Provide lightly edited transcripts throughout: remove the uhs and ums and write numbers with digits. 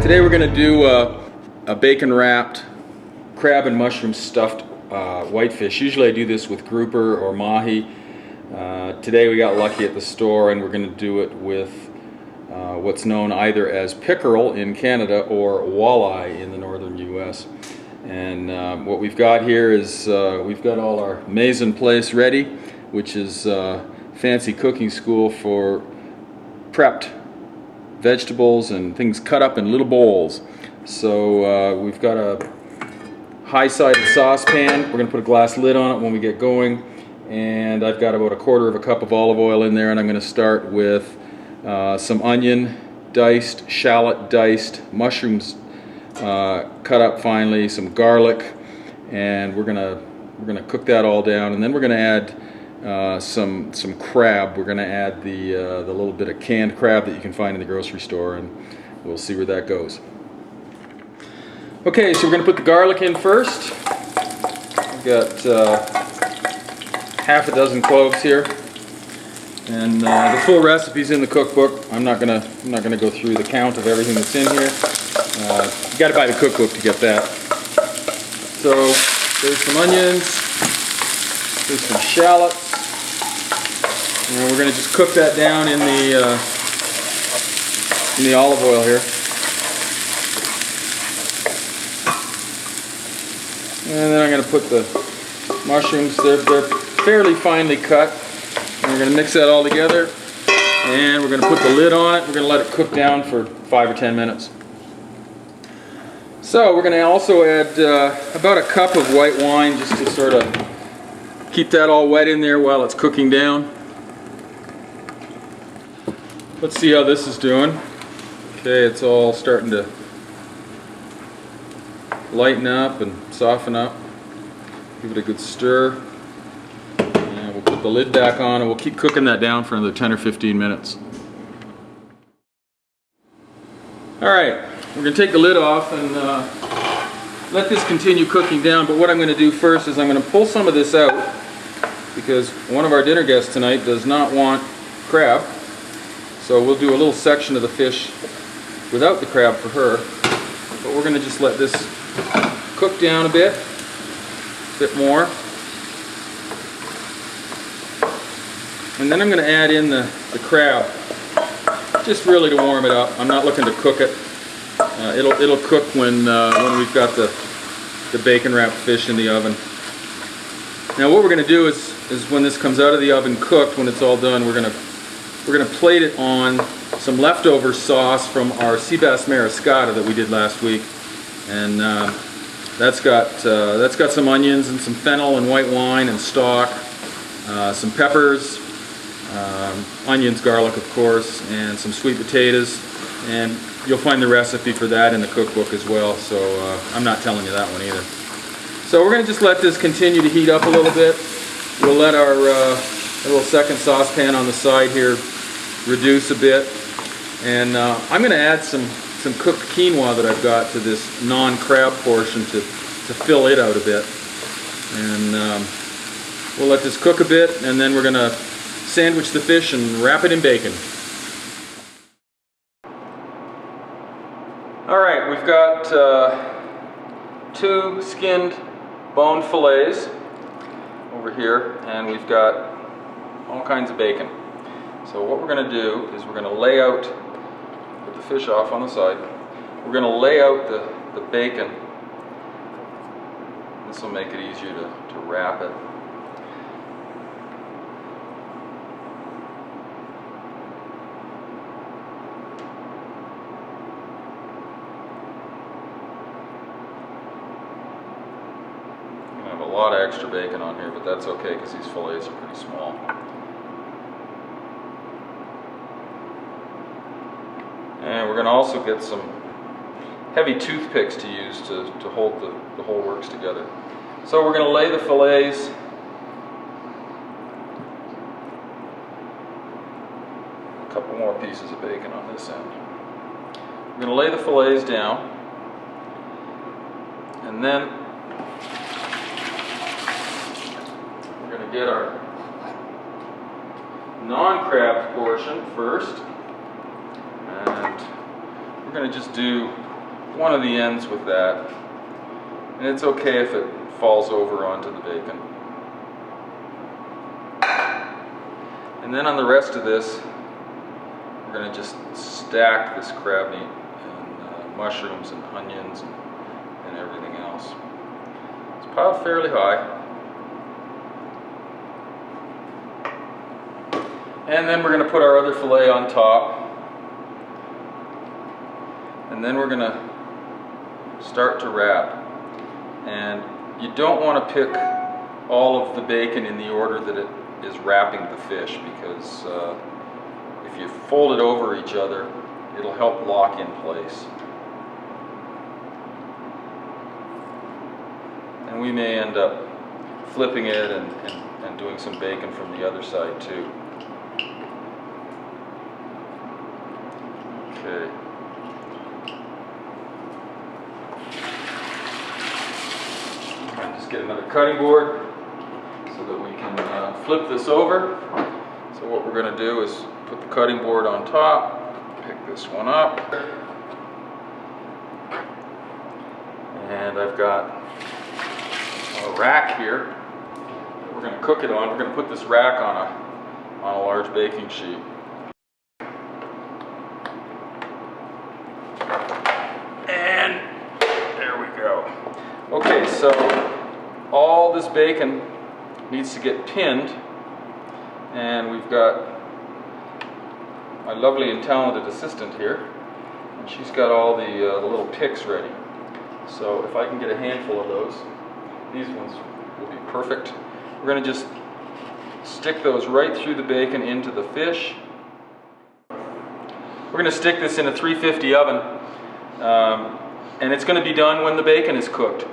Today we're going to do a bacon wrapped crab and mushroom stuffed whitefish. Usually I do this with grouper or mahi. Today we got lucky at the store and we're going to do it with what's known either as pickerel in Canada or walleye in the northern US. And what we've got here is we've got all our mise en place ready, which is fancy cooking school for prepped vegetables and things cut up in little bowls. So we've got a high-sided saucepan. We're going to put a glass lid on it when we get going, and I've got about 1/4 cup of olive oil in there, and I'm going to start with some onion diced, shallot diced, mushrooms cut up finely, some garlic, and we're gonna cook that all down, and then we're going to add some crab. We're going to add the little bit of canned crab that you can find in the grocery store, and we'll see where that goes. Okay, so we're going to put the garlic in first. I've got half a dozen cloves here, and the full recipe's in the cookbook. I'm not gonna go through the count of everything that's in here. You got to buy the cookbook to get that. So there's some onions, there's some shallots. And we're going to just cook that down in the olive oil here. And then I'm going to put the mushrooms. They're fairly finely cut. And we're going to mix that all together. And we're going to put the lid on it. We're going to let it cook down for 5 or 10 minutes. So we're going to also add about 1 cup of white wine just to sort of keep that all wet in there while it's cooking down. Let's see how this is doing. Okay, it's all starting to lighten up and soften up. Give it a good stir. And we'll put the lid back on and we'll keep cooking that down for another 10 or 15 minutes. Alright, we're going to take the lid off and let this continue cooking down. But what I'm going to do first is I'm going to pull some of this out because one of our dinner guests tonight does not want crab. So we'll do a little section of the fish without the crab for her, but we're going to just let this cook down a bit more. And then I'm going to add in the crab, just really to warm it up. I'm not looking to cook it. It'll cook when we've got the bacon wrapped fish in the oven. Now what we're going to do is when this comes out of the oven cooked, when it's all done, we're going to plate it on some leftover sauce from our sea bass mariscata that we did last week, and that's got some onions and some fennel and white wine and stock, some peppers, onions, garlic, of course, and some sweet potatoes. And you'll find the recipe for that in the cookbook as well. So I'm not telling you that one either. So we're going to just let this continue to heat up a little bit. We'll let our little second saucepan on the side here reduce a bit, and I'm going to add some cooked quinoa that I've got to this non-crab portion to fill it out a bit. And we'll let this cook a bit, and then we're going to sandwich the fish and wrap it in bacon. Alright, we've got 2 skinned bone fillets over here, and we've got all kinds of bacon. So what we're going to do is we're going to lay out, put the fish off on the side, we're going to lay out the bacon. This will make it easier to wrap it. I have a lot of extra bacon on here, but that's okay because these fillets are pretty small. And we're going to also get some heavy toothpicks to use to hold the whole works together. So we're going to lay the fillets a couple more pieces of bacon on this end. We're going to lay the fillets down, and then we're going to get our non-crabbed portion first, and we're going to just do one of the ends with that. And it's okay if it falls over onto the bacon. And then on the rest of this, we're going to just stack this crab meat and mushrooms and onions and everything else. It's piled fairly high. And then we're going to put our other fillet on top. And then we're going to start to wrap. And you don't want to pick all of the bacon in the order that it is wrapping the fish, because if you fold it over each other, it'll help lock in place. And we may end up flipping it and doing some bacon from the other side too. Okay. And just get another cutting board so that we can flip this over. So what we're going to do is put the cutting board on top, pick this one up, and I've got a rack here that we're going to cook it on. We're going to put this rack on a large baking sheet. And there we go. Okay, so all this bacon needs to get pinned, and we've got my lovely and talented assistant here, and she's got all the little picks ready. So if I can get a handful of those, these ones will be perfect. We're going to just stick those right through the bacon into the fish. We're going to stick this in a 350 oven, and it's going to be done when the bacon is cooked.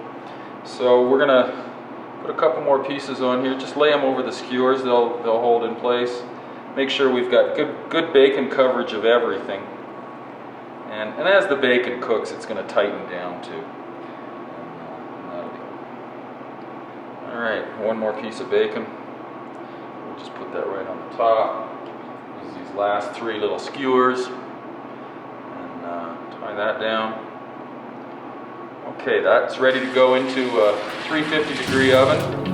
So we're going to put a couple more pieces on here. Just lay them over the skewers. They'll hold in place. Make sure we've got good bacon coverage of everything. And as the bacon cooks, it's going to tighten down too. All right, one more piece of bacon. We'll just put that right on the top. Use these last three little skewers and tie that down. Okay, that's ready to go into a 350-degree oven.